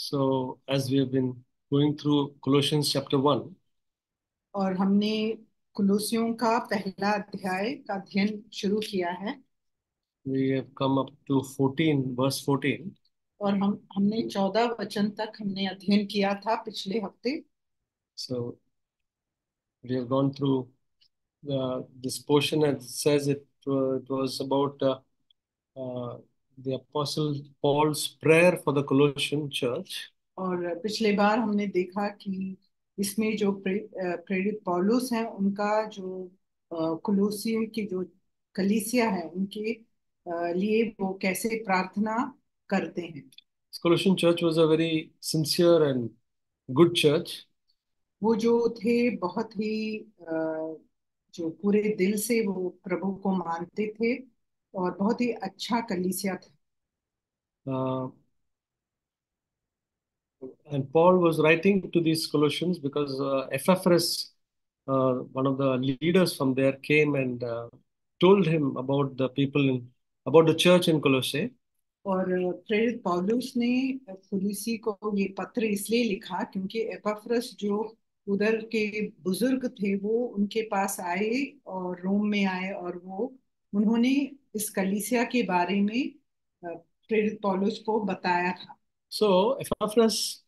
So, as we have been going through Colossians chapter 1, और हमने कुलूसियों का पहला अध्याय का अध्ययन शुरू किया है। we have come up to 14, verse 14. और हमने 14 वचन तक हमने अध्ययन किया था पिछले हफ्ते। So, we have gone through this portion and it says it was about uh, the Apostle Paul's prayer for the Colossian church. और पिछले बार हमने देखा कि इसमें जो प्रेरित पौलुस हैं उनका जो कुलूसियों की जो कलीसिया है उनके लिए वो कैसे प्रार्थना करते हैं। This Colossian church was a very sincere and good church. वो जो थे बहुत ही जो पूरे दिल से वो प्रभु को मानते थे और बहुत ही अच्छा कलीसिया था। Uh, and Paul was writing to these Colossians because Epaphras, one of the leaders from there, came and told him about about the church in Colossae. और प्रेरित पौलुस ने फुलिसी को ये पत्र इसलिए लिखा क्योंकि एपफ्रस जो उधर के बुजुर्ग थे वो उनके पास आए और रोम में आए और वो उन्होंने इस कलीसिया के बारे में प्रेरित पौलुस को बताया था। So Epaphras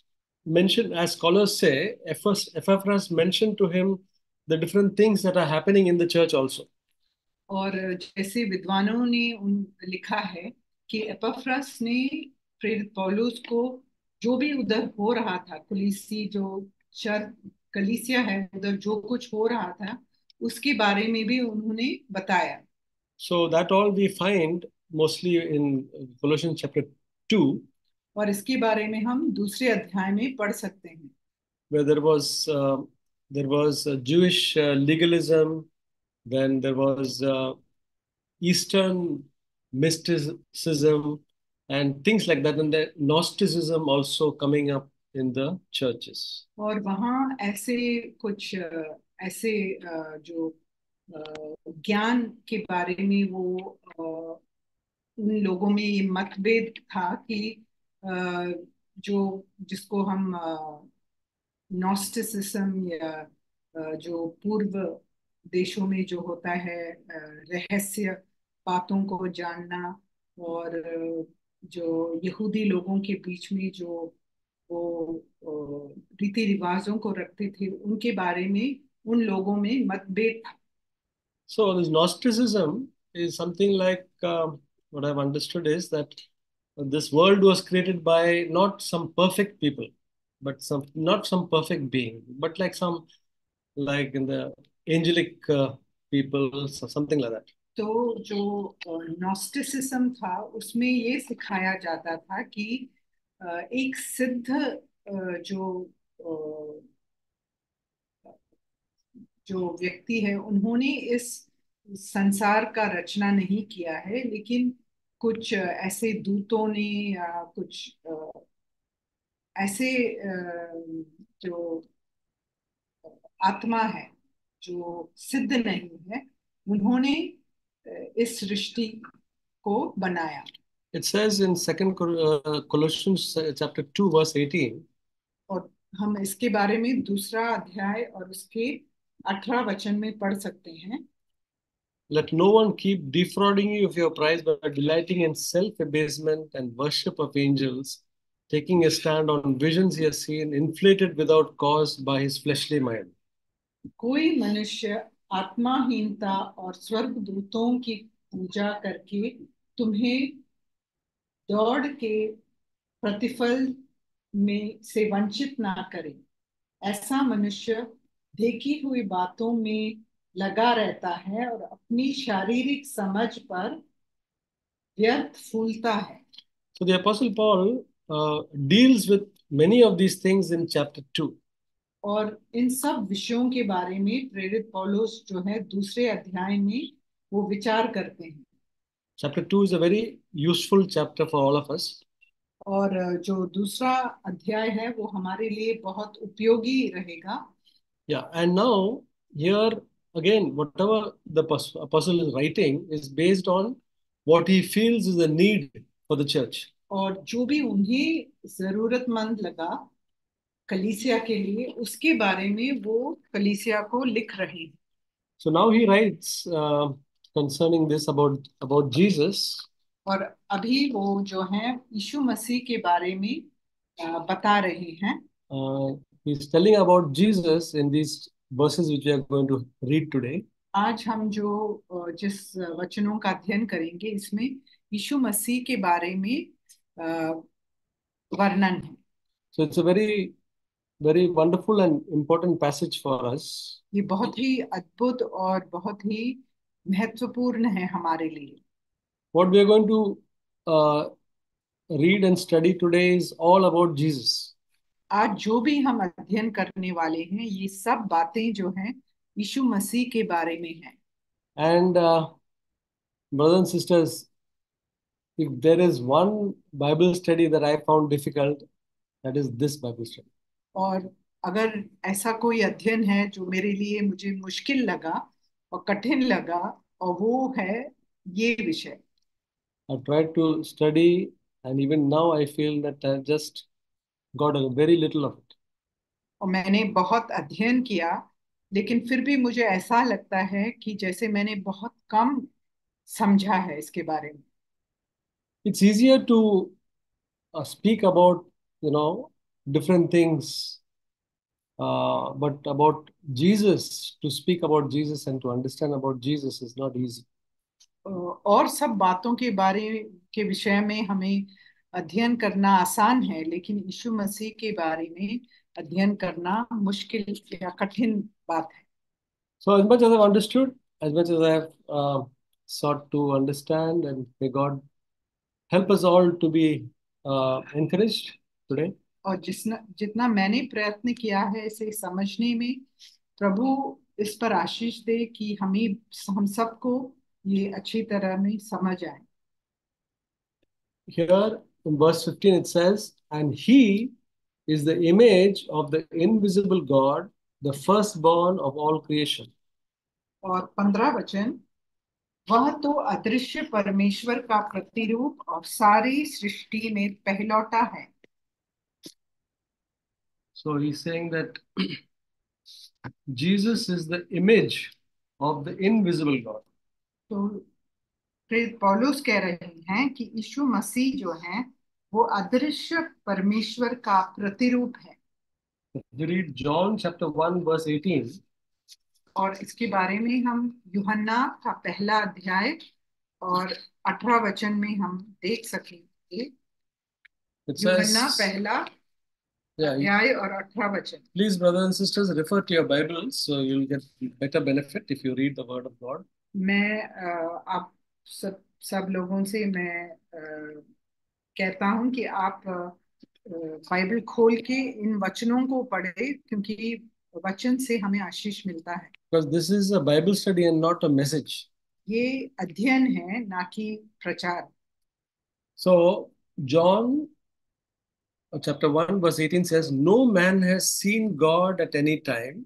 mentioned, as scholars say, Epaphras mentioned to him the different things that are happening in the church also. और जैसे विद्वानों ने उन लिखा है कि एपफ्रस ने प्रेरित पौलुस को जो भी उधर हो रहा था कुलीसी जो शर कलीसिया है उधर जो कुछ हो रहा था उसके बारे में भी उन्होंने बताया। So that all we find mostly in Colossians chapter 2, और इसके बारे में हम दूसरे अध्याय में पढ़ सकते हैं। where there was Jewish legalism, then there was Eastern mysticism and things like that, and the Gnosticism also coming up in the churches. और वहाँ ऐसे कुछ ऐसे जो ज्ञान के बारे में वो उन लोगों में ये मतभेद था कि अ, जो जिसको हम नॉस्टिसिज्म या जो पूर्व देशों में जो होता है रहस्य बातों को जानना और जो यहूदी लोगों के बीच में जो वो रीति रिवाजों को रखते थे उनके बारे में उन लोगों में मतभेद था। So this Gnosticism is something like what I've understood is that this world was created by not some perfect people, but some not some perfect being, but like some like in the angelic people, so something like that. तो जो नॉस्टिसिज्म था उसमें ये सिखाया जाता था कि एक सिद्ध जो जो व्यक्ति है उन्होंने इस संसार का रचना नहीं किया है लेकिन कुछ ऐसे दूतों ने या कुछ ऐसे जो आत्मा है जो सिद्ध नहीं है उन्होंने इस सृष्टि को बनाया। It says in Second Colossians chapter 2 verse 18, और हम इसके बारे में दूसरा अध्याय और उसके 18 वचन में पढ़ सकते हैं। let no one keep defrauding you of your prize by delighting in self-abasement and worship of angels, taking a stand on visions he has seen, inflated without cause by his fleshly mind. कोई मनुष्य आत्माहीनता और स्वर्ग दूतों की पूजा करके तुम्हें दौड़ के प्रतिफल में से वंचित ना करे। ऐसा मनुष्य देखी हुई बातों में लगा रहता है और अपनी शारीरिक समझ पर व्यर्थ फूलता है। So the Apostle Paul deals with many of these things in chapter 2. और इन सब विषयों के बारे में प्रेरित पौलुस जो है दूसरे अध्याय में वो विचार करते हैं। Chapter 2 is a very useful chapter for all of us. और जो दूसरा अध्याय है वो हमारे लिए बहुत उपयोगी रहेगा। Yeah, and now here again, whatever the apostle is writing is based on what he feels is a need for the church. और जो भी उन्हें जरूरतमंद लगा कलीसिया के लिए, उसके बारे में वो कलीसिया को लिख रहे हैं। So now he writes concerning this about Jesus. और अभी वो जो है यीशु मसीह के बारे में बता रहे हैं। He's telling about Jesus in these verses which we are going to read today. आज हम जो जिस वचनों का अध्ययन करेंगे, इसमें यीशु मसीह के बारे में अ, वर्णन है। So it's a very wonderful and important passage for us. ये बहुत ही अद्भुत और बहुत ही महत्वपूर्ण है हमारे लिए। What we are going to uh, read and study today is all about Jesus. आज जो भी हम अध्ययन करने वाले हैं, ये सब बातें जो हैं यीशु मसीह के बारे में हैं। And brothers and sisters, if there is one Bible study that I found difficult, that is this Bible study. और अगर ऐसा कोई अध्ययन है जो मेरे लिए मुझे मुश्किल लगा और कठिन लगा, और वो है ये विषय। I tried to study, and even now I feel that I just got a very little of it. और मैंने बहुत अध्ययन किया, लेकिन फिर भी मुझे ऐसा लगता है कि जैसे मैंने बहुत कम समझा है इसके बारे में। It's easier to speak about, different things, but about Jesus, to speak about Jesus and to understand about Jesus is not easy. और सब बातों के बारे के विषय में हमें अध्ययन करना आसान है, लेकिन यीशु मसीह के बारे में अध्ययन करना मुश्किल या कठिन बात है। So, as much as I've understood, as much as I have sought to understand, and may God help us all to be encouraged today. और जितना जितना मैंने प्रयत्न किया है इसे समझने में, प्रभु इस पर आशीष दे कि हम सबको ये अच्छी तरह में समझ आए। Here in verse 15 it says, "And he is the image of the invisible God, the firstborn of all creation." और 15 वचन, वह तो अदृश्य परमेश्वर का प्रतिरूप और सारी सृष्टि में पहलौटा है। So he's saying that Jesus is the image of the invisible God. तो प्रेरित पौलुस कह रहे हैं कि यीशु मसीह जो है वो अदृश्य परमेश्वर का प्रतिरूप है। If you read John chapter 1 verse 18, और इसके बारे में हम यूहन्ना का पहला अध्याय और 18 वचन में हम देख सकेंगे। it यूहन्ना says, पहला yeah, अध्याय और 18 वचन। please, brothers and sisters, refer to your Bibles so you'll get better benefit if you read the Word of God. मैं आप सब लोगों से मैं कहता हूं कि आप बाइबल खोल के इन वचनों को पढ़े, क्योंकि वचन से हमें आशीष मिलता है। Because this is a Bible study and not a message. ये अध्ययन है, ना कि प्रचार। So, John chapter 1 verse 18 says, "No man has seen God at any time.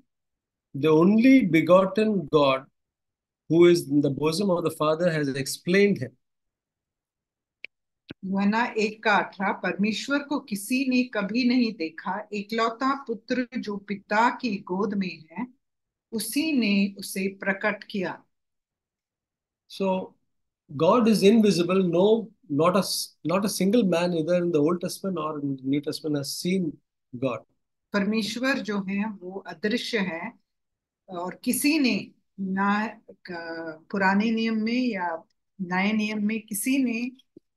The only begotten God who is in the bosom of the Father has explained him." यूहन्ना 1 का 18, परमेश्वर को किसी ने कभी नहीं देखा, एकलौता पुत्र जो पिता की गोद में है, उसी ने उसे प्रकट किया। So, God is invisible. No, not a single man, either in the Old Testament or in the New Testament, has seen God. परमेश्वर जो है वो अदृश्य है, और किसी ने ना पुराने नियम में या नए नियम में किसी ने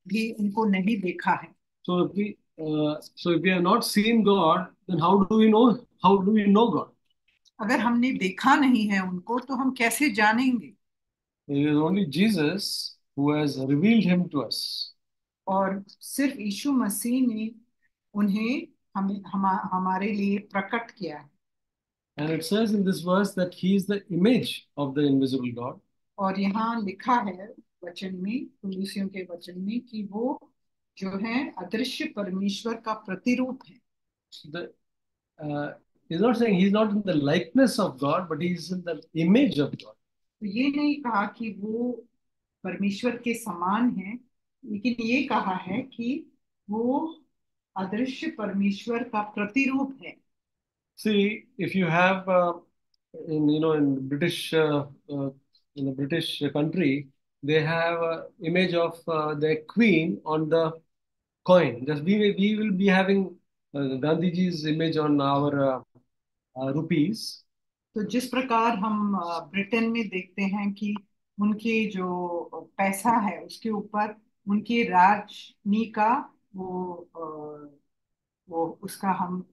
भी उनको नहीं देखा है। So if we have not seen God, then how do we know? How do we know God? अगर हमने देखा नहीं है उनको, तो हम कैसे जानेंगे? It is only Jesus who has revealed him to us. और सिर्फ यीशु मसीह ने उन्हें हमारे लिए प्रकट किया है। And it says in this verse that he is the image of the invisible God. और यहाँ लिखा है वचन में, कुलुसियों के वचन में, कि वो जो है अदृश्य परमेश्वर का प्रतिरूप है। The, he's not saying he's not in the likeness of God, but he's in the image of God. तो ये नहीं कहा कि वो परमेश्वर के समान है, लेकिन ये कहा है कि वो अदृश्य परमेश्वर का प्रतिरूप है। See, if you have in in the British country, they have a image of their queen on the coin. Just we will be having Gandhiji's image on our rupees. तो जिस प्रकार हम ब्रिटेन में देखते हैं कि उनके जो पैसा है उसके ऊपर उनकी राजनी का वो वो उसका हम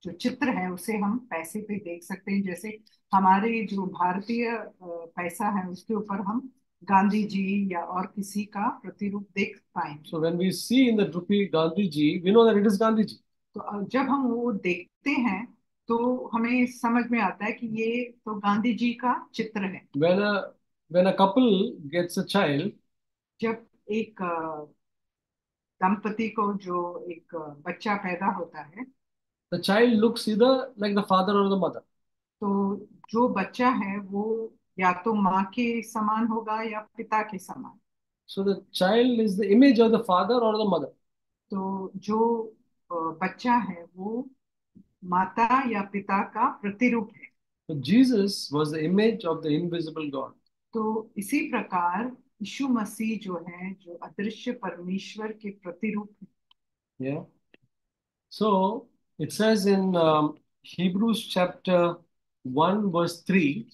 जो चित्र है उसे हम पैसे पे देख सकते हैं। जैसे हमारे जो भारतीय पैसा है उसके ऊपर हम गांधी जी या और किसी का प्रतिरूप देख पाएंगे। So when we see in the rupee Gandhiji, we know that it is Gandhiji. तो जब हम वो देखते हैं तो हमें समझ में आता है कि ये तो गांधी जी का चित्र है। When a couple gets a child, जब एक दंपति को जो एक बच्चा पैदा होता है the child looks either like the father or the mother. तो जो बच्चा है वो या तो माँ के समान होगा या पिता के समान। So the child is the image of the father or the mother. तो जो बच्चा है वो माता या पिता का प्रतिरूप है। So Jesus was the image of the invisible God. तो इसी प्रकार यीशु मसीह जो है जो अदृश्य परमेश्वर के प्रतिरूप है। Yeah. So it says in Hebrews chapter 1 verse 3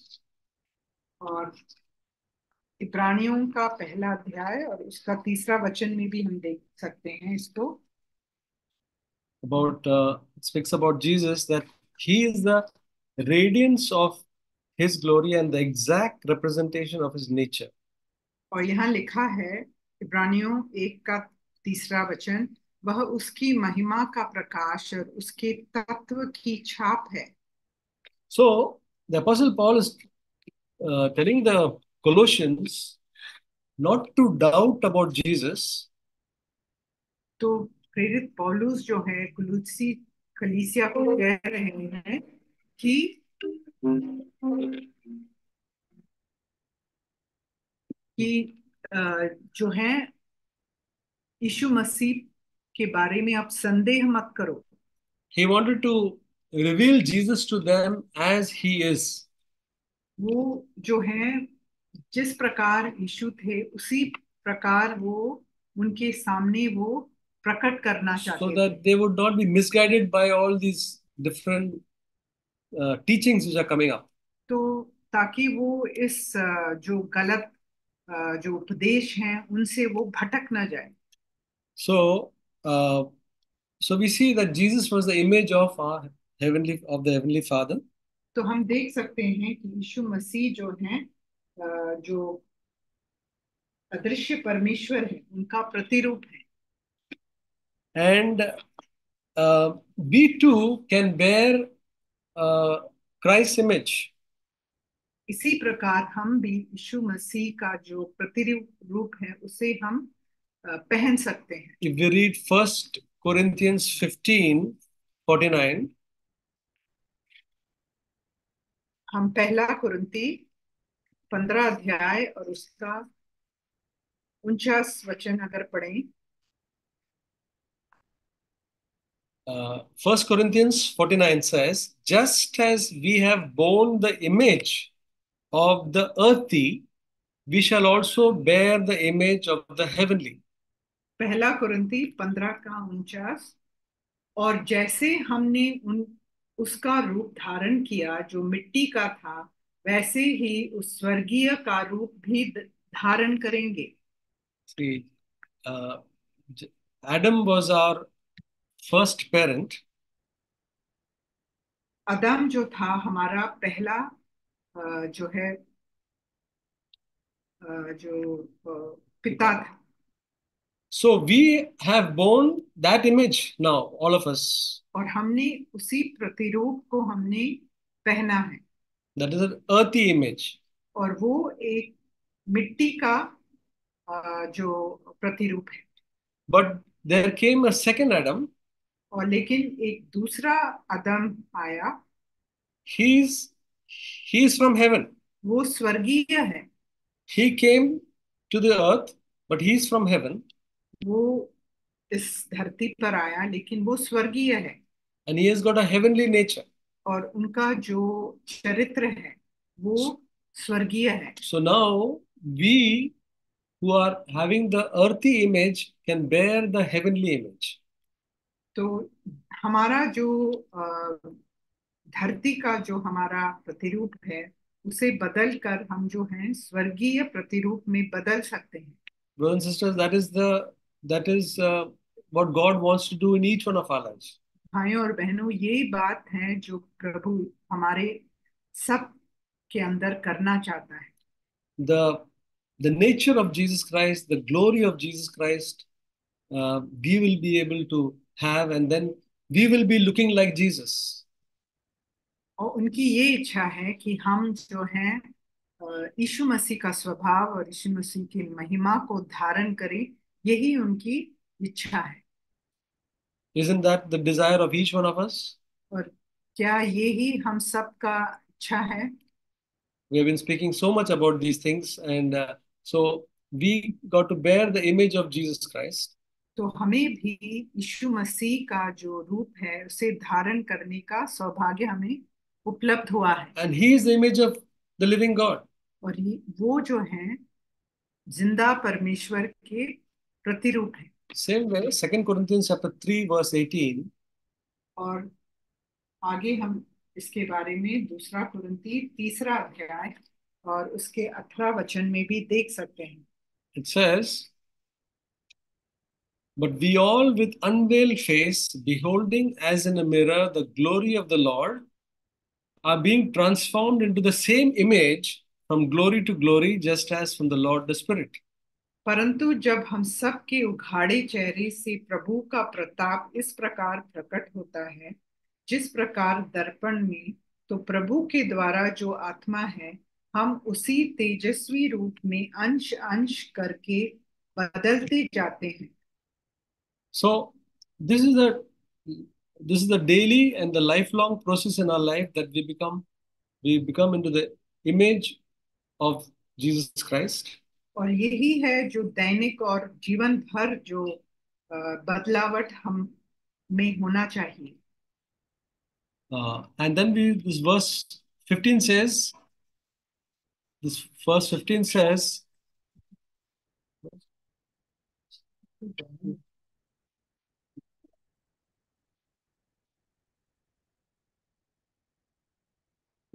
और इब्रानियों का पहला अध्याय और उसका तीसरा वचन में भी हम देख सकते हैं इसको। about it speaks about Jesus that he is the radiance of his glory and the exact representation of his nature. और यहाँ लिखा है इब्रानियों एक का तीसरा वचन, वह उसकी महिमा का प्रकाश और उसके तत्व की छाप है। So the apostle Paul is telling the Colossians not to doubt about Jesus, तो प्रेरित पौलुस जो है कुलुस्सी कलीसिया को कह रहे हैं कि जो है यीशु मसीह के बारे में आप संदेह मत करो। he wanted to reveal Jesus to them as he is. वो जो है जिस प्रकार यीशु थे उसी प्रकार वो उनके सामने वो प्रकट करना So चाहते थे। that they would not be misguided by all these different teachings which are coming up. तो ताकि वो इस जो गलत जो उपदेश हैं उनसे वो भटक ना जाए। So, uh, so we see that Jesus was the image of our the heavenly Father, तो हम देख सकते हैं कि यीशु मसीह जो हैं जो अदृश्य परमेश्वर है उनका प्रतिरूप है। and we too can bear uh, Christ's image. इसी प्रकार हम भी यीशु मसीह का जो प्रतिरूप है उसे हम पहन सकते हैं। If we read First Corinthians 15:49, हम पहला कुरिन्ती 15 अध्याय और उसका 49 वचन अगर पढ़ें। 1 Corinthians 49 says, just as we have borne the image of the earthy, we shall also bear the image of the heavenly. पहला कुरिन्ती 15 का 49, और जैसे हमने उन उसका रूप धारण किया जो मिट्टी का था वैसे ही उस स्वर्गीय का रूप भी धारण करेंगे। See, uh, Adam was our first parent, आदम जो था हमारा पहला जो है जो पिता था। so we have borne that image now, all of us. और हमने उसी प्रतिरूप को हमने पहना है। That is an earthy image. और वो एक मिट्टी का जो प्रतिरूप है। But there came a second Adam. और लेकिन एक दूसरा आदम आया। He's he's from heaven. वो स्वर्गीय है। He came to the earth, but he's from heaven. वो इस धरती पर आया, लेकिन वो स्वर्गीय है and he has got a heavenly nature. और उनका जो चरित्र है वो स्वर्गीय है। So now we who are having the earthy image can bear the heavenly image. तो हमारा जो धरती का जो हमारा प्रतिरूप है उसे बदल कर हम जो हैं स्वर्गीय प्रतिरूप में बदल सकते हैं। Brothers and sisters, that is what God wants to do in each one of our lives. भाइयों और बहनों, यही बात है जो प्रभु हमारे सब के अंदर करना चाहता है। The the nature of Jesus Christ, the glory of Jesus Christ, we will be able to have, and then we will be looking like Jesus. और उनकी ये इच्छा है कि हम जो हैं यीशु मसीह का स्वभाव और यीशु मसीह की महिमा को धारण करें, यही उनकी इच्छा है। Isn't that the desire of each one of us? और क्या ये ही हम सब का इच्छा है? We have been speaking so much about these things, and so we got to bear the image of Jesus Christ. तो हमें भी यीशु मसीह का जो रूप है उसे धारण करने का सौभाग्य हमें उपलब्ध हुआ है। And he is the image of the living God. और वो जो है जिंदा परमेश्वर के प्रतिरूप है। Same way, 2 Corinthians chapter 3, verse 18. और आगे हम इसके बारे में दूसरा कुरिन्ती 3 अध्याय और उसके 18 वचन में भी देख सकते हैं। It says, "But we all with unveiled face, beholding as in a mirror the glory of the Lord, are being transformed into the same image from glory to glory, just as from the Lord the Spirit." परंतु जब हम सब के उघाड़े चेहरे से प्रभु का प्रताप इस प्रकार प्रकट होता है, जिस प्रकार दर्पण में, तो प्रभु के द्वारा जो आत्मा है, हम उसी तेजस्वी रूप में अंश अंश करके बदलते जाते हैं। So this is the daily and the lifelong process in our life that we become into the image of Jesus Christ. और यही है जो दैनिक और जीवन भर जो बदलावट हम में होना चाहिए। And then this verse 15 says, this verse 15 says,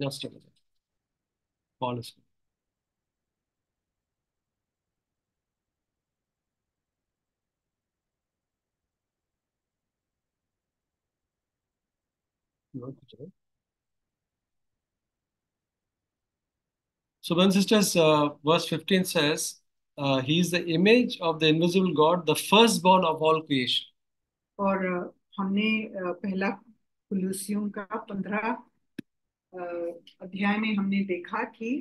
just a minute, Paul is So, brothers and sisters, verse 15 says, he is the image of the invisible God, the firstborn of all creation. और हमने पहला कुलुस्सियों का 15 अध्याय में हमने देखा कि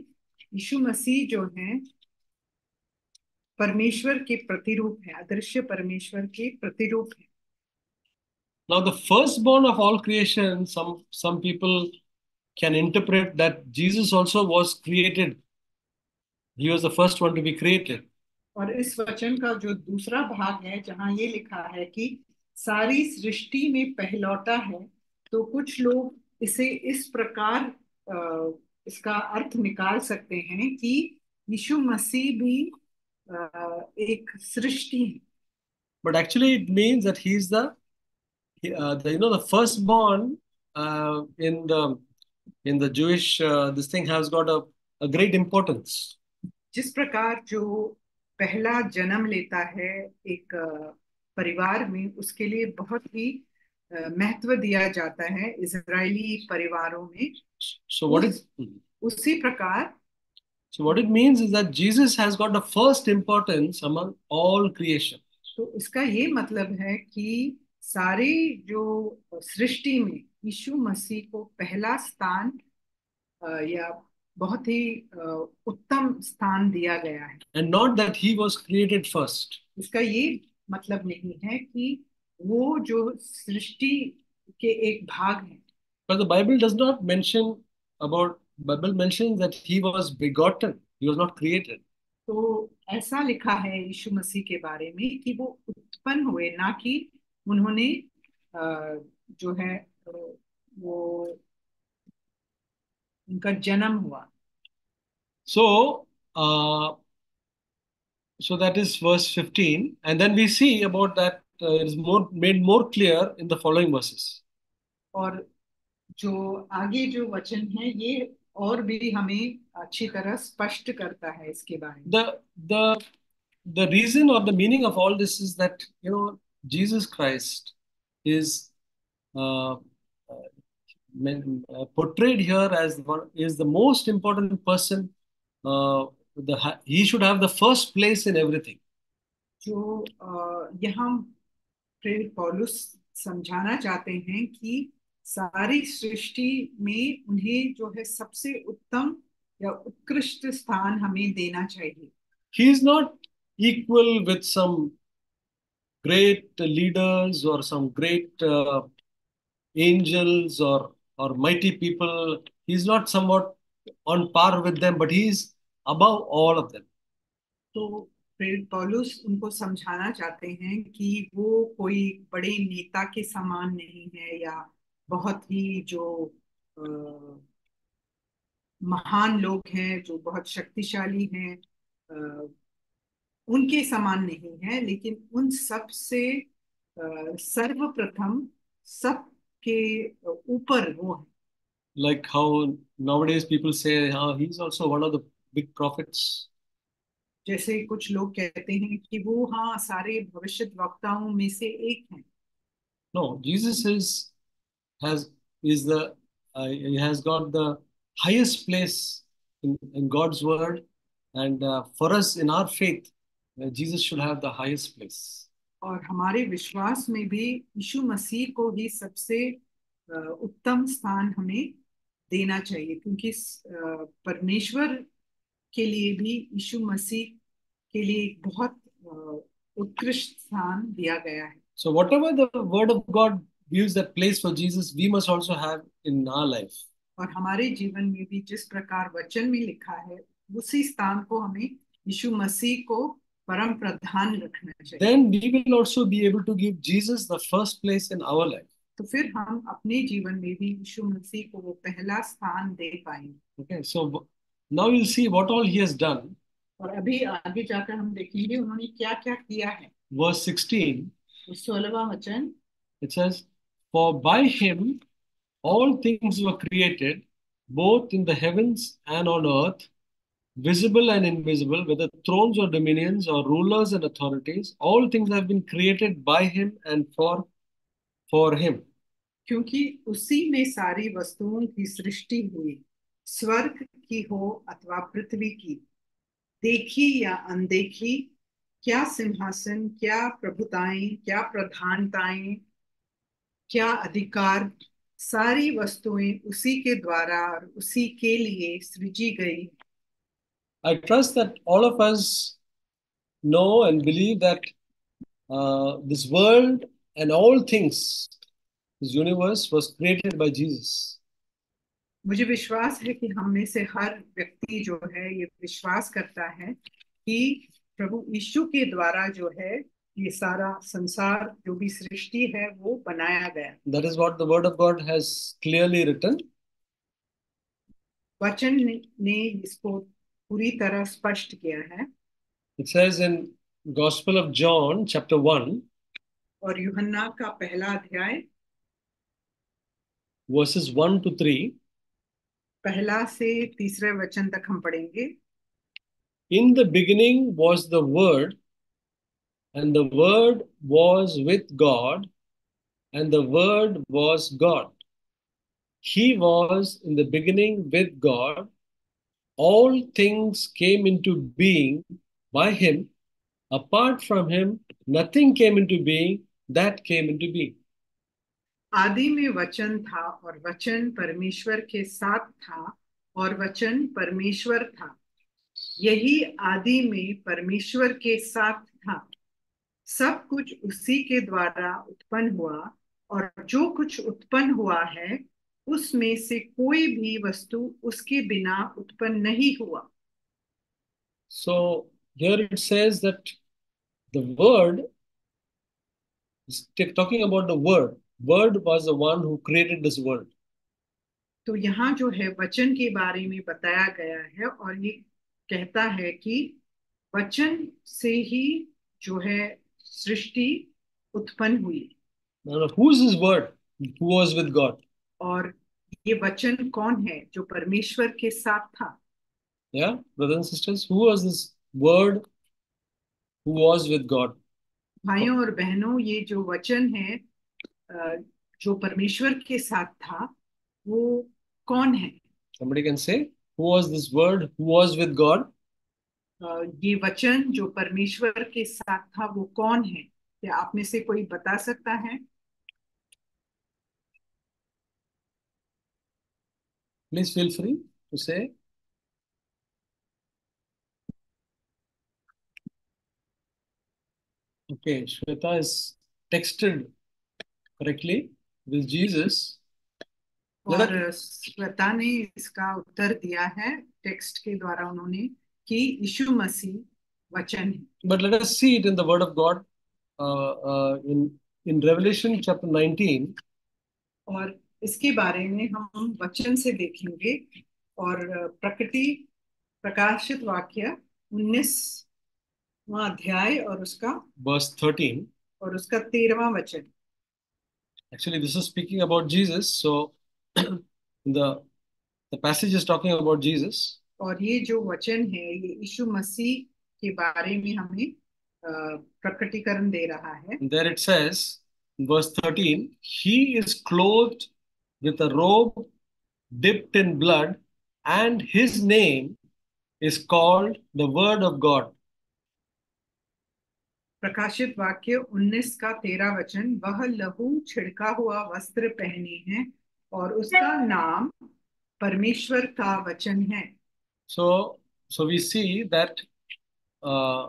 यीशु मसीह जो है परमेश्वर के प्रतिरूप है, अदृश्य परमेश्वर के प्रतिरूप है। Now, the firstborn of all creation, some people can interpret that Jesus also was created. He was the first one to be created. और इस वचन का जो दूसरा भाग है जहां ये लिखा है कि सारी सृष्टि में पहलौटा है, तो कुछ लोग इसे इस प्रकार इसका अर्थ निकाल सकते हैं कि यीशु मसीह भी एक सृष्टि है। But actually, it means that he is the firstborn in the Jewish this thing has got a great importance. जिस प्रकार जो पहला जन्म लेता है एक परिवार में, उसके लिए बहुत ही महत्व दिया जाता है इजरायली परिवारों में। So उसी प्रकार what it means is that Jesus has got the first importance among all creation. तो इसका ये मतलब है कि सारे जो सृष्टि में यीशु मसीह को पहला स्थान या बहुत ही उत्तम स्थान दिया गया है। And not that he was created first. इसका ये मतलब नहीं है कि वो जो सृष्टि के एक भाग है। But the Bible does not mention Bible mentions that he was begotten. He was not created. तो ऐसा लिखा है यीशु मसीह के बारे में कि वो उत्पन्न हुए, ना कि उन्होंने जो है वो उनका जन्म हुआ। So, so that is verse 15. And then we see about that it is more made more clear in the following verses. और जो आगे जो वचन है ये और भी हमें अच्छी तरह स्पष्ट करता है इसके बारे में। The the the reason or the meaning of all this is that Jesus Christ is uh, portrayed here as one is the most important person. He should have the first place in everything. जो यहाँ प्रेरित पौलुस समझाना चाहते हैं कि सारी सृष्टि में उन्हें जो है सबसे उत्तम या उत्कृष्ट स्थान हमें देना चाहिए। He is not equal with some great leaders or some great angels or mighty people. He's not somewhat on par with them, but he's above all of them. तो प्रेरित पौलुस उनको समझाना चाहते हैं कि वो कोई बड़े नेता के समान नहीं है या बहुत ही जो महान लोग हैं, जो बहुत शक्तिशाली हैं, उनके समान नहीं है, लेकिन उन सब से सर्वप्रथम सबके ऊपर वो है। Like how nowadays people say, he's also one of the big prophets. जैसे कुछ लोग कहते हैं कि वो हाँ सारे भविष्यद्वक्ताओं में से एक हैं। No, Jesus has is the he has got the highest place in God's word, and for us in our faith, Jesus should have the highest place. और हमारे विश्वास में भी यीशु मसीह को ही सबसे उत्तम स्थान हमें देना चाहिए, क्योंकि परमेश्वर के लिए भी यीशु मसीह के लिए एक बहुत उत्कृष्ट स्थान दिया गया है। So whatever the word of God gives that place for Jesus, we must also have in our life. और हमारे जीवन में भी जिस प्रकार वचन में लिखा है उसी स्थान को हमें यीशु मसीह को परम प्रधान रखना चाहिए। Then we will also be able to give Jesus the first place in our life. तो फिर हम अपने जीवन में भी यीशु मसीह को वो पहला स्थान दे पाएंगे। Okay, so now you'll see what all he has done. और अभी आगे जाकर हम देखेंगे उन्होंने क्या क्या किया है। Verse 16, 16वां वचन, it says, "For by him all things were created, both in the heavens and on earth, visible and invisible, whether thrones or dominions or rulers and authorities, all things have been created by him and for him." क्योंकि उसी में सारी वस्तुओं की सृष्टि हुई, स्वर्ग की हो अथवा पृथ्वी की, देखी या अनदेखी, क्या सिंहासन, क्या प्रभुताएं, क्या प्रधानताएं, क्या अधिकार, सारी वस्तुएं उसी के द्वारा और उसी के लिए सृजी गई। I trust that all of us know and believe that this world and all things, this universe was created by Jesus. मुझे विश्वास है कि हम में से हर व्यक्ति जो है ये विश्वास करता है कि प्रभु यीशु के द्वारा जो है ये सारा संसार जो भी सृष्टि है वो बनाया गया। That is what the Word of God has clearly written. वचन ने इसको पूरी तरह स्पष्ट किया है। It says in Gospel of John, chapter 1, और यूहन्ना का पहला अध्याय verses 1 to 3. पहला से तीसरे वचन तक हम पढ़ेंगे। In the beginning was the Word, and the Word was with God, and the Word was God. He was in the beginning with God. All things came into being by him. Apart from him, nothing came into being that came into being. आदि में वचन था और वचन परमेश्वर के साथ था और वचन परमेश्वर था। यही आदि में परमेश्वर के साथ था। सब कुछ उसी के द्वारा उत्पन्न हुआ और जो कुछ उत्पन्न हुआ है उसमें से कोई भी वस्तु उसके बिना उत्पन्न नहीं हुआ। So here it says that the Word It's talking about the Word. Word was the one who created this world. तो यहाँ जो है वचन के बारे में बताया गया है, और ये कहता है कि वचन से ही जो है सृष्टि उत्पन्न हुई। Now, who is this Word who was with God? और ये वचन कौन है जो परमेश्वर के साथ था? Yeah, brothers and sisters, who was this Word who was with God? भाइयों और बहनों, ये जो वचन है जो परमेश्वर के साथ था, वो कौन है? Somebody can say, who was this Word who was with God? ये वचन जो परमेश्वर के साथ था वो कौन है? क्या आप में से कोई बता सकता है? Please feel free to say. Okay, Shweta is texted correctly with Jesus. Let और us, श्वेता ने इसका उत्तर दिया है टेक्स्ट के द्वारा, उन्होंने, कि यीशु मसीह वचन है। but let us see it in the Word of God in Revelation chapter 19. और इसके बारे में हम वचन से देखेंगे, और प्रकृति प्रकाशित वाक्य 19वां अध्याय और उसका Verse 13. 13वां वचन। Actually, this is speaking about Jesus. So the the passage is talking about Jesus. और ये जो वचन है ये यीशु मसीह के बारे में हमें प्रकटीकरण दे रहा है। And there it says, in verse 13, he is clothed with a robe dipped in blood, and his name is called the Word of God. प्रकाशित वाक्य 19 का 13 वचन, वह लहू छिड़का हुआ वस्त्र पहने हैं और उसका नाम परमेश्वर का वचन है। So we see that uh,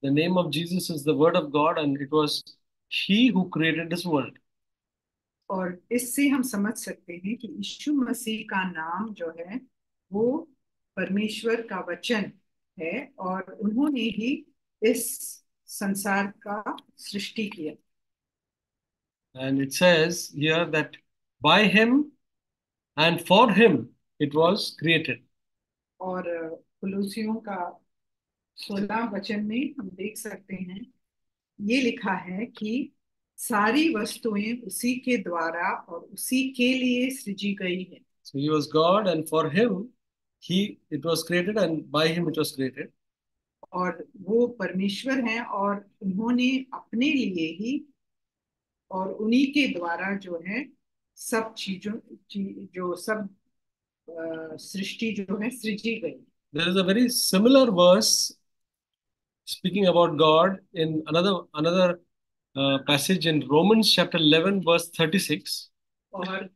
the name of Jesus is the Word of God, and it was He who created this world. और इससे हम समझ सकते हैं कि यीशु मसीह का नाम जो है वो परमेश्वर का वचन है, और उन्होंने ही इस संसार का सृष्टि किया। And it says here that by Him and for Him it was created. और कुलुसियों का 16 वचन में हम देख सकते हैं, ये लिखा है कि सारी वस्तुएं उसी के द्वारा और उसी के लिए सृजी गई है। So He was God, and for Him it was created, and by Him it was created. और वो परमेश्वर हैं, और उन्होंने अपने लिए ही और उन्हीं के द्वारा जो है सब जो सब सृष्टि जो है सृजी गई। There is a very similar verse speaking about God in another passage in Romans chapter 11 verse 36. और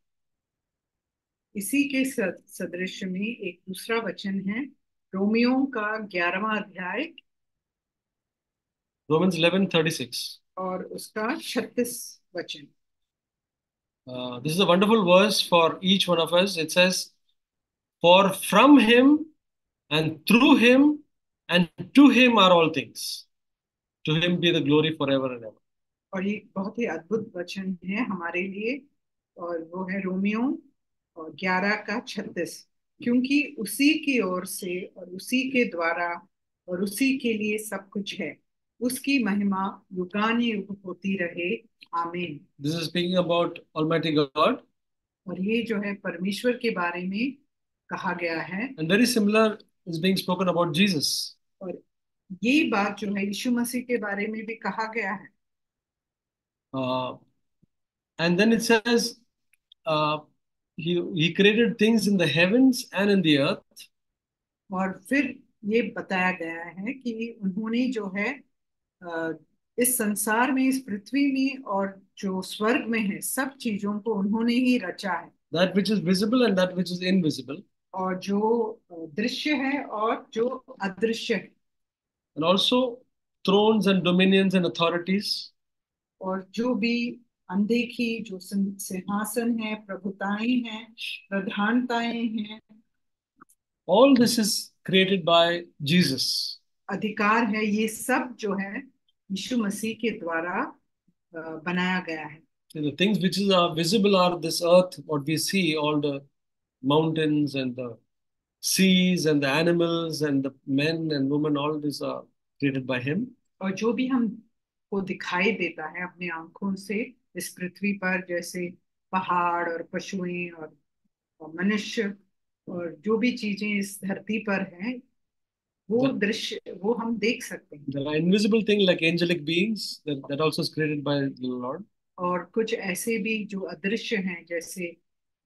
इसी के सदृश में एक दूसरा वचन है, रोमियो का 11वां अध्याय Romans 11:36. और उसका 36 वचन। This is a wonderful verse for each one of us. It says, "For from Him and through Him and to Him are all things. To Him be the glory forever and ever." और ये बहुत ही अद्भुत वचन है हमारे लिए, और वो है रोमियो और 11 का 36। क्योंकि उसी की ओर से और उसी के द्वारा और उसी के लिए सब कुछ है, उसकी महिमा युगानुयुग होती रहे, आमीन। This is speaking about Almighty God, और ये जो है परमेश्वर के बारे में कहा गया है। and very similar is being spoken about Jesus. और ये बात जो है यीशु मसीह के बारे में भी कहा गया है। Uh, and then it says, uh, he created things in the heavens and in the earth. और फिर ये बताया गया है कि उन्होंने जो है अ, इस संसार में, इस पृथ्वी में और जो स्वर्ग में है, सब चीजों को उन्होंने ही रचा है। That which is visible and that which is invisible. और जो दृश्य है और जो अदृश्य है। And also thrones and dominions and authorities. और जो भी अनदेखी जो सिंहासन है, प्रभुताएं हैं, प्रधानताएं हैं, All this is created by Jesus. अधिकार है, ये सब जो है यीशु मसीह के द्वारा बनाया गया है। The things which are visible are this earth, what we see, all the mountains and the seas and the animals and the men and women, all these are created by him. और जो भी हम को दिखाई देता है अपनी आंखों से इस पृथ्वी पर, जैसे पहाड़ और पशुएं और मनुष्य और जो भी चीजें इस धरती पर हैं, वो The, दृश्य वो हम देख सकते हैं। there are invisible things like angelic beings that also is created by the Lord. और कुछ ऐसे भी जो अदृश्य हैं, जैसे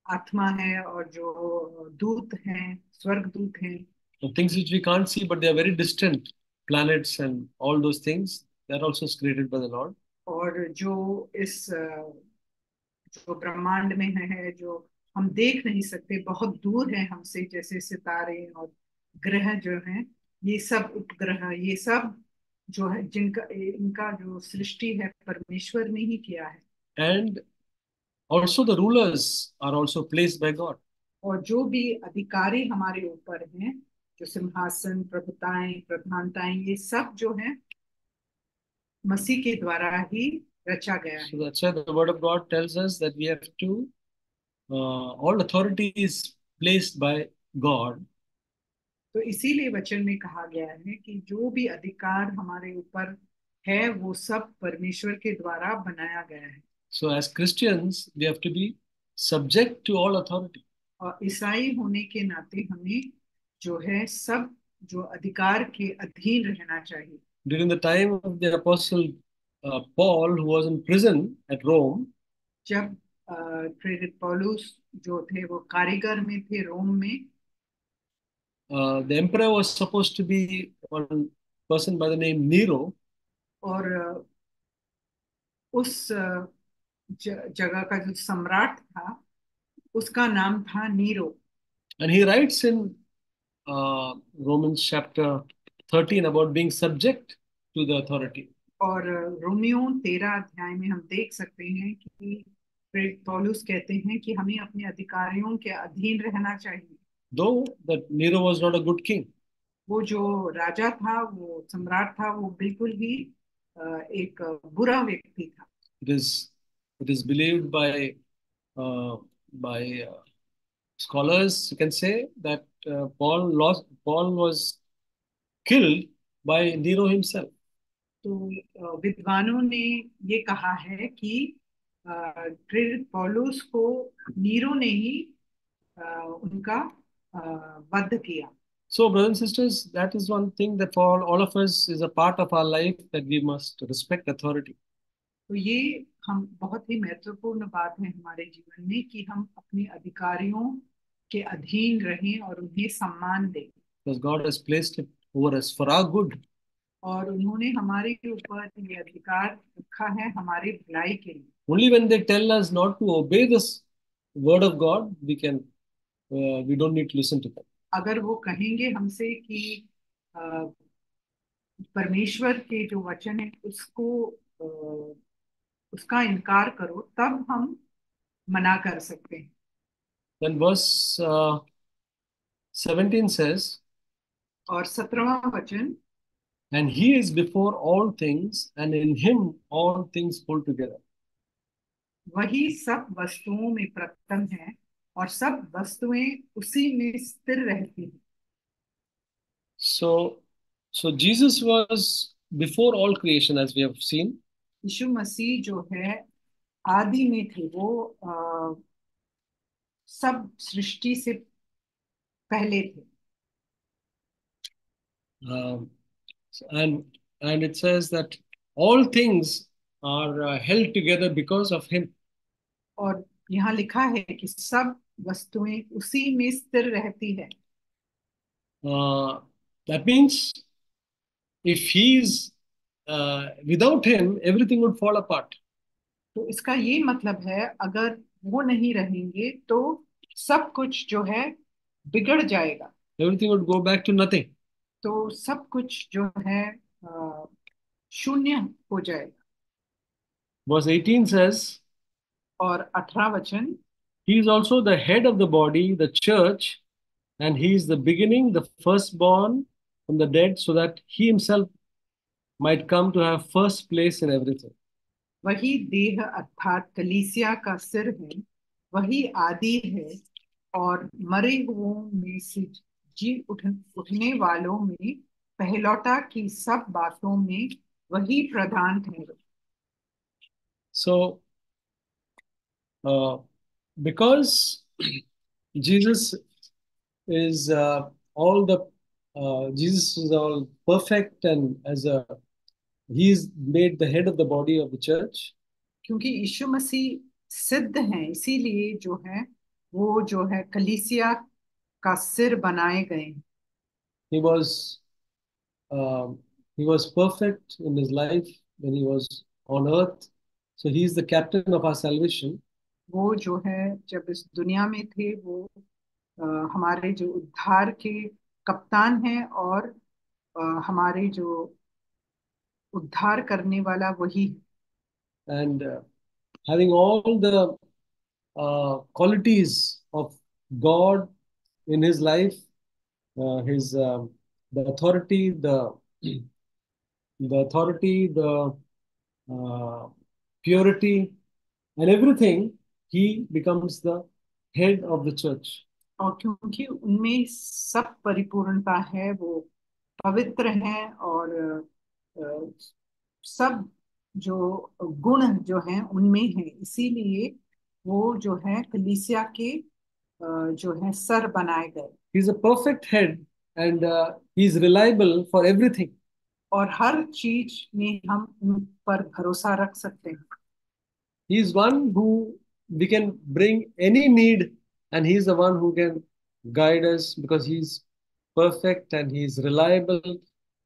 आत्मा है और जो दूत हैं, स्वर्ग दूत हैं। The things which we can't see, but they are very distant, planets and all those things, that also is created by the Lord. और जो इस जो ब्रह्मांड में है, जो हम देख नहीं सकते, बहुत दूर है हमसे, जैसे सितारे और ग्रह जो हैं, ये सब उपग्रह, ये सब जो है जिनका इनका जो सृष्टि है परमेश्वर ने ही किया है। And also the rulers are also placed by God. और जो भी अधिकारी हमारे ऊपर हैं, जो सिंहासन, प्रभुताएं, प्रधानताएं, ये सब जो है मसीह के द्वारा ही रचा गया है। So that's why the word of God tells us that we have to, all authority is placed by God. तो इसीलिए वचन में कहा गया है कि जो भी अधिकार हमारे ऊपर है वो सब परमेश्वर के द्वारा बनाया गया है। So as Christians, we have to be subject to all authority. और ईसाई होने के नाते हमें जो है सब जो अधिकार के अधीन रहना चाहिए। During the time of the apostle Paul, who was in prison at Rome, जब प्रेरित पौलुस जो थे वो कारीगर में थे रोम में, the emperor was supposed to be one person by the name Nero, और उस जगह का जो सम्राट था उसका नाम था Nero. and he writes in Romans chapter 13 about being subject to the authority. और रोमियो 13 अध्याय में हम देख सकते हैं कि प्रेरित पौलुस कहते हैं कि हमें अपने अधिकारियों के अधीन रहना चाहिए। Though that Nero was not a good king, वो जो राजा था, वो सम्राट था, वो बिल्कुल ही एक बुरा व्यक्ति था। it is it is believed uh, by scholars, you can say that Paul was killed by Nero himself. तो विद्वानों ने ये कहा है कि प्रेरित पौलुस को नीरो ने ही उनका वध किया। So, brothers and sisters, that is one thing that for all of us is a part of our life that we must respect authority. तो ये हम बहुत ही महत्वपूर्ण बात है हमारे जीवन में कि हम अपने अधिकारियों के अधीन रहें और उन्हें सम्मान दें। Because God has placed it over us for our good. और उन्होंने हमारे ऊपर ये अधिकार रखा है हमारी भलाई के लिए। Only when they tell us not to obey this word of God, we don't need to listen to them. अगर वो कहेंगे हमसे कि अ, परमेश्वर के जो वचन है उसको उसका इनकार करो, तब हम मना कर सकते हैं। Then verse 17 says, और 17वां वचन, and he is before all things, and in him all things hold together. वही सब वस्तुओं में प्रथम है और सब वस्तुएं उसी में स्थिर रहती हैं। So, so Jesus was before all creation, as we have seen. यीशु मसीह जो है आदि में थे, वो सब सृष्टि से पहले थे। Um, and and it says that all things are held together because of him. और यहाँ लिखा है कि सब वस्तुएं उसी में स्थिर रहती है। That means if he's without him, everything would fall apart. तो इसका ये मतलब है अगर वो नहीं रहेंगे तो सब कुछ जो है बिगड़ जाएगा। Everything would go back to nothing. तो सब कुछ जो है अ, शून्य हो जाएगा। Verse 18 says, और 18 वचन, he is also the head of the body, the church, and he is the beginning, the firstborn from the dead, so that he himself might come to have first place in everything. वही देह अर्थात कलीसिया का सिर है, वही आदि है, और मरे हुओं में से उठने वालों में पहलौठा की सब बातों में वही प्रधान ठहरे। So, uh, because Jesus is all the Jesus is all perfect, and as a he is made the head of the body of the church. क्योंकि यीशु मसीह सिद्ध हैं, इसीलिए जो है वो जो है कलीसिया का सिर बनाए गए हैं। He was um, he was perfect in his life when he was on earth. So he is the captain of our salvation. वो जो है जब इस दुनिया में थे वो अ, हमारे जो उद्धार के कप्तान हैं, और हमारे जो उद्धार करने वाला वही है। And having all the qualities of God in his life, his the authority, the authority, the uh, purity, and everything, he becomes the head of the church. और क्योंकि उनमें सब परिपूर्णता है, वो पवित्र हैं, और अ, सब जो गुण जो हैं उनमें है, इसीलिए वो जो है कलीसिया के जो है सर बनाए गए। He's a perfect head, and he's reliable for everything. और हर चीज में हम उन पर भरोसा रख सकते हैं। He's one who we can bring any need, and he's the one who can guide us because he's perfect and he's reliable.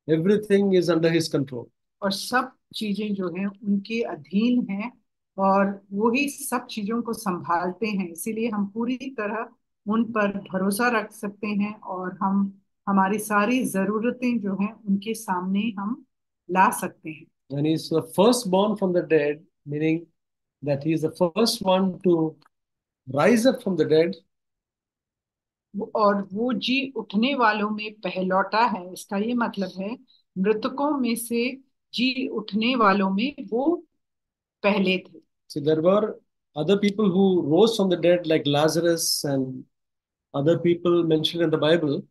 Everything is under his control. और सब चीजें जो हैं उनके अधीन हैं, और वो ही सब चीजों को संभालते हैं, इसीलिए हम पूरी तरह उन पर भरोसा रख सकते हैं, और हम हमारी सारी जरूरतें जो हैं उनके सामने हम ला सकते हैं। And he's the firstborn from the dead, meaning that he's the first one to rise up from the dead. और वो जी उठने वालों में पहलौठा है, इसका ये मतलब है मृतकों में से जी उठने वालों में वो पहले थे। So there were other people who rose from the dead, like Lazarus and other people mentioned in the Bible.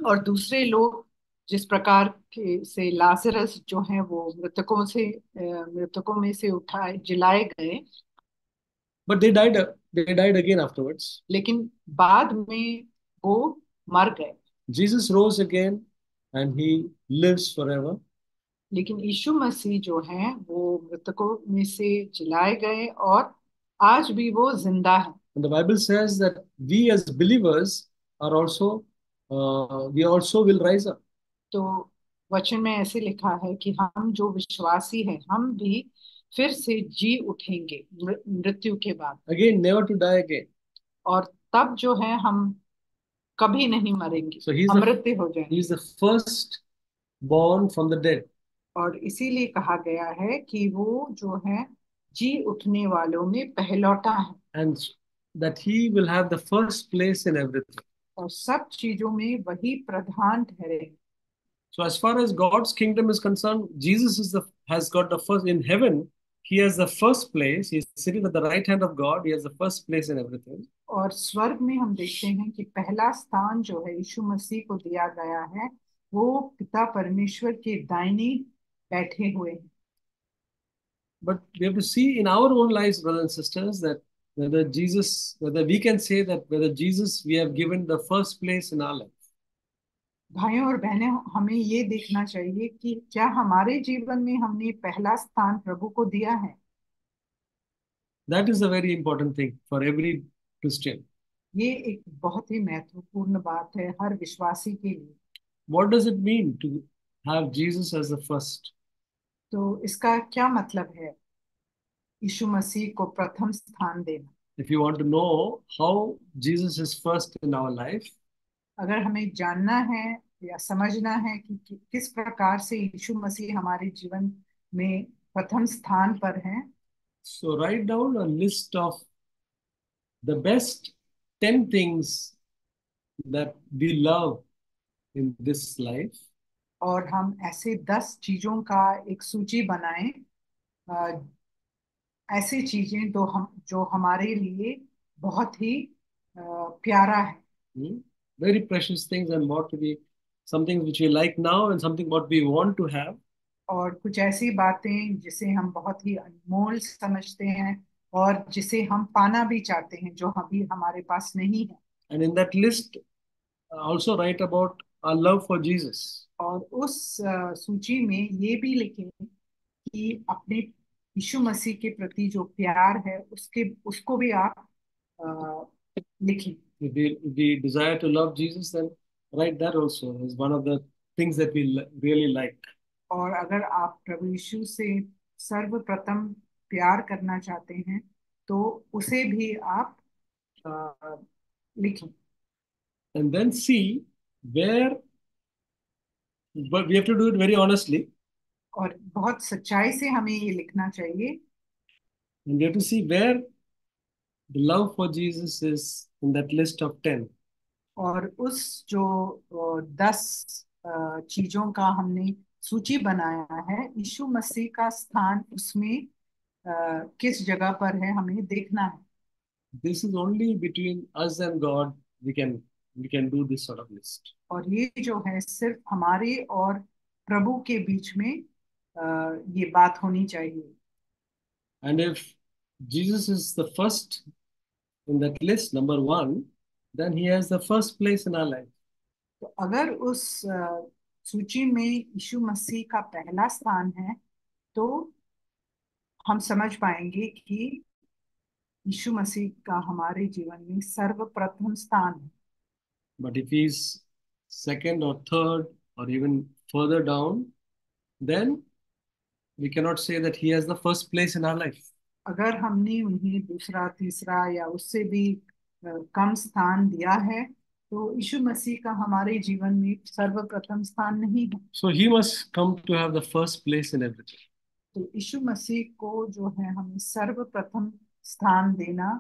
और दूसरे लोग जिस प्रकार के से लाजरस जो है वो मृतकों में से उठाए जिलाए गए, But they died again afterwards. लेकिन बाद में वो मर गए। Jesus rose again and he lives forever. लेकिन यीशु मसीह जो है वो मृतकों में से जिलाए गए, और आज भी वो जिंदा है। And the Bible says that we as believers are also, we also will rise up. तो वचन में ऐसे लिखा है कि हम जो विश्वासी हैं हम भी फिर से जी उठेंगे मृत्यु के बाद। Again, never to die again. और तब जो है हम कभी नहीं मरेंगे, So he's the अमृत हो जाएंगे। he's the first born from the dead. और इसीलिए कहा गया है कि वो जो है जी उठने वालों में पहलौठा है, And that he will have the first place in everything. और सब चीजों में वही प्रधान ठहरे। So as far as God's kingdom is concerned, Jesus is the has got the first in heaven. He has the first place. He's sitting at the right hand of God. He has the first place in everything. और स्वर्ग में हम देखते हैं कि पहला स्थान जो है यीशु मसीह को दिया गया है, वो पिता परमेश्वर के दाहिने बैठे हुए हैं। But we have to see in our own lives, brothers and sisters, that whether we can say that whether Jesus, we have given the first place in our life. भाइयों और बहनें, हमें ये देखना चाहिए कि क्या हमारे जीवन में हमने पहला स्थान प्रभु को दिया है। That is a very important thing for every Christian. ये एक बहुत ही महत्वपूर्ण बात है हर विश्वासी के लिए। What does it mean to have Jesus as the first? तो इसका क्या मतलब है यीशु मसीह को प्रथम स्थान देना। If you want to know how Jesus is first in our life, अगर हमें जानना है या समझना है कि किस प्रकार से यीशु मसीह हमारे जीवन में प्रथम स्थान पर है, so write down a list of the best 10 things that we love in this life. और हम ऐसे 10 चीजों का एक सूची बनाएं ऐसी चीजें जो हमारे लिए बहुत ही प्यारा है। Hmm? Very precious things and what to be, some things which we like now and something what we want to have. और कुछ ऐसी बातें जिसे हम बहुत ही अनमोल समझते हैं और जिसे हम पाना भी चाहते हैं, जो अभी हमारे पास नहीं है। And in that list, also write about our love for Jesus. और उस सूची में ये भी लिखें कि अपने यीशु मसीह के प्रति जो प्यार है उसके उसको भी आप लिखें। If we desire to love Jesus, then write that also as one of the things that we really like. और अगर आप प्रभु यीशु से सर्वप्रथम प्यार करना चाहते हैं तो उसे भी आप अ, लिखें। And then see where, but we have to do it very honestly. और बहुत सच्चाई से हमें ये लिखना चाहिए। And we have to see where the love for Jesus is in that list of 10. और उस जो 10 चीजों का हमने सूची बनाया है, यीशु मसीह का स्थान उसमें किस जगह पर है, हमें देखना है। This is only between us and God we can do this sort of list. और ये जो है सिर्फ हमारे और प्रभु के बीच में ये बात होनी चाहिए। And if Jesus is the first in that list, number one, then he has the first place in our life. तो अगर उस सूची में यीशु मसीह का पहला स्थान है तो हम समझ पाएंगे कि यीशु मसीह का हमारे जीवन में सर्वप्रथम स्थान है। But if he's second or third or even further down, then we cannot say that he has the first place in our life. अगर हमने उन्हें दूसरा, तीसरा या उससे भी कम स्थान दिया है तो यीशु मसीह का हमारे जीवन में सर्वप्रथम स्थान नहीं है। So he must come to have the first place in everything. तो यीशु मसीह को जो है हमें सर्वप्रथम स्थान देना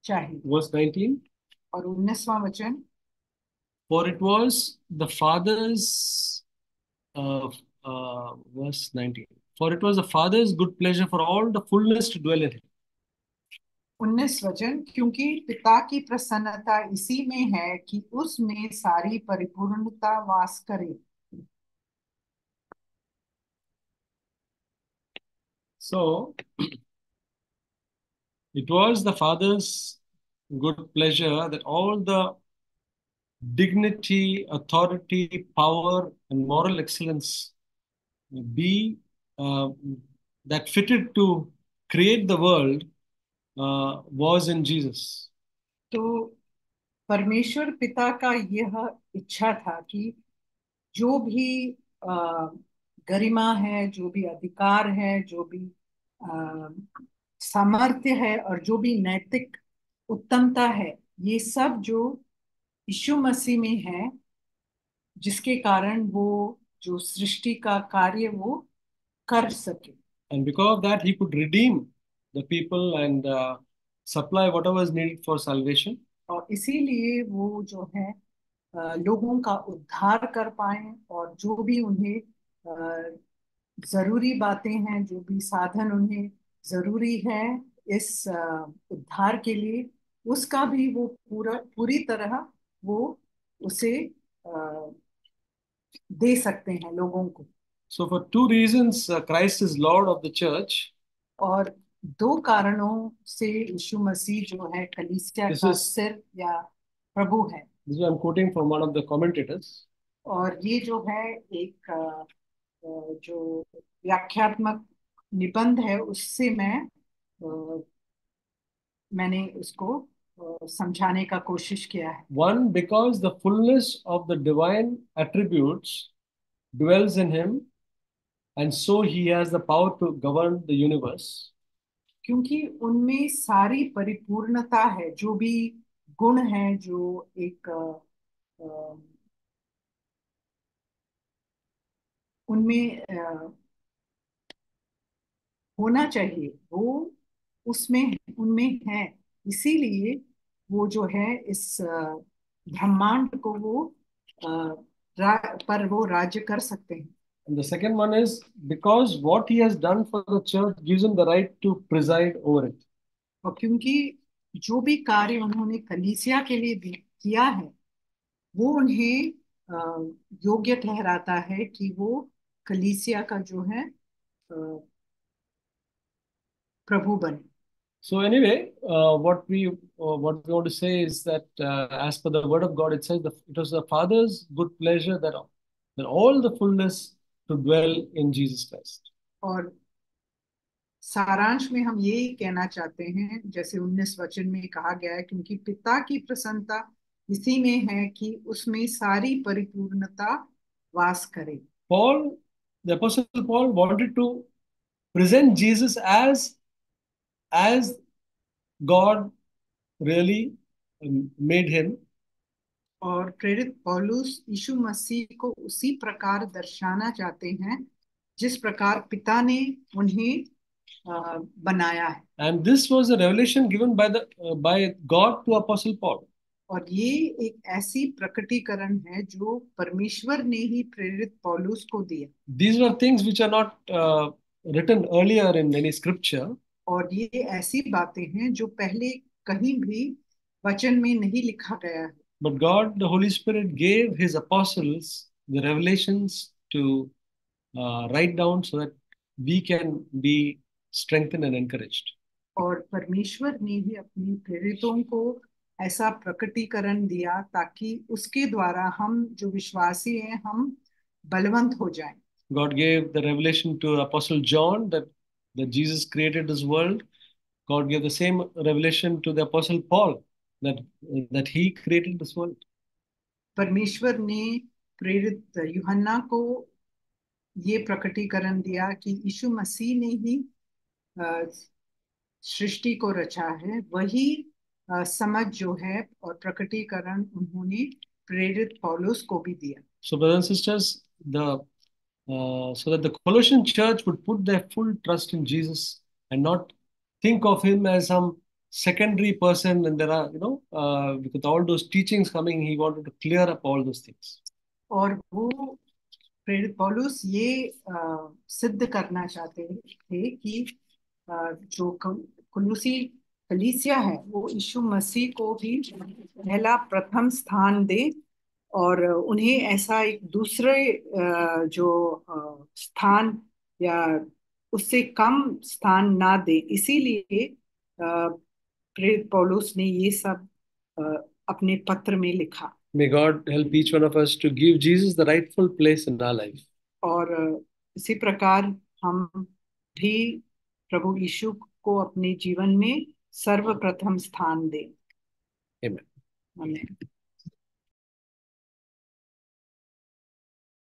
चाहिए। Verse 19. और 19वां वचन, For it was the Father's, uh, verse 19. For it was the Father's good pleasure for all the fullness to dwell in him. 19 वचन, क्योंकि पिता की प्रसन्नता इसी में है कि उसमें सारी परिपूर्णता वास करे। So it was the Father's good pleasure that all the dignity, authority, power, and moral excellence be uh, that fitted to create the world was in Jesus. तो परमेश्वर पिता का यह इच्छा था कि जो भी अ, गरिमा है, जो भी अधिकार है, जो भी अ, सामर्थ्य है और जो भी नैतिक उत्तमता है, ये सब जो यीशु मसीह में है, जिसके कारण वो जो सृष्टि का कार्य वो कर सके। And because of that, he could redeem the people and supply whatever is needed for salvation. और इसीलिए वो जो है लोगों का उद्धार कर पाए और जो भी उन्हें जरूरी बातें हैं, जो भी साधन उन्हें जरूरी है इस उद्धार के लिए, उसका भी वो पूरी तरह वो उसे अ, दे सकते हैं लोगों को। So, for two reasons, Christ is Lord of the church. और दो कारणों से यीशु मसीह जो है कलीसिया This का is सिर या प्रभु है। this is I'm quoting from one of the commentators. और ये जो है एक जो व्याख्यात्मक निबंध है उससे मैंने उसको समझाने का कोशिश किया है। One, because the fullness of the divine attributes dwells in him, and so he has the power to govern the universe. क्योंकि उनमें सारी परिपूर्णता है, जो भी गुण है जो एक उनमें होना चाहिए, वो उसमें उनमें है। इसीलिए वो जो है इस ब्रह्मांड को वो पर वो राज्य कर सकते हैं। And the second one is because what he has done for the church gives him the right to preside over it. और क्योंकि जो भी कार्य उन्होंने कलीसिया के लिए किया है वो उन्हें योग्य ठहराता है कि वो कलीसिया का जो है प्रभु बने। So anyway, what we want to say is that as per the word of God, it says that it was the Father's good pleasure that all the fullness to dwell in Jesus Christ. और सारांश में हम यही कहना चाहते हैं जैसे 19 वचन में कहा गया है, क्योंकि पिता की प्रसन्नता इसी में है कि उसमें सारी परिपूर्णता वास करे। Paul, the Apostle Paul, wanted to present Jesus as God really made him. और प्रेरित पौलुस यीशु मसीह को उसी प्रकार दर्शाना चाहते हैं जिस प्रकार पिता ने उन्हें बनाया है। And this was a revelation given by God to Apostle Paul. और ये एक ऐसी प्रकटीकरण है जो परमेश्वर ने ही प्रेरित पौलुस को दिया। These were things which are not written earlier in any scripture. और ये ऐसी बातें हैं जो पहले कहीं भी वचन में नहीं लिखा गया है। But God, the Holy Spirit, gave His apostles the revelations to write down so that we can be strengthened and encouraged. और परमेश्वर ने ही अपने प्रेरितों को ऐसा प्रकटीकरण दिया ताकि उसके द्वारा हम जो विश्वासी हैं हम बलवंत हो जाएं। God gave the revelation to Apostle John that Jesus created this world. God gave the same revelation to the Apostle Paul that he created this world. परमेश्वर ने प्रेरित यूहन्ना को ये प्रकटीकरण दिया कि यीशु मसीह ने ही सृष्टि को रचा है। वही समझ जो है और प्रकटीकरण उन्होंने प्रेरित पौलुस को भी दिया। So brothers and sisters, so that the Colossian church would put their full trust in Jesus and not think of him as some secondary person. And there are, with all those teachings coming, he wanted to clear up all those things. और वो प्रेरित पौलुस ये सिद्ध करना चाहते थे कि जो कुलूसी कलीसिया है वो यीशु मसीह को भी पहला प्रथम स्थान दे और उन्हें ऐसा एक दूसरे जो स्थान या उससे कम स्थान ना दे। इसीलिए प्रेरित पौलुस ने ये सब अपने पत्र में लिखा। May God help each one of us to give Jesus the rightful place in our life. और इसी प्रकार हम भी प्रभु यीशु को अपने जीवन में सर्वप्रथम स्थान दें। Amen. आमीन।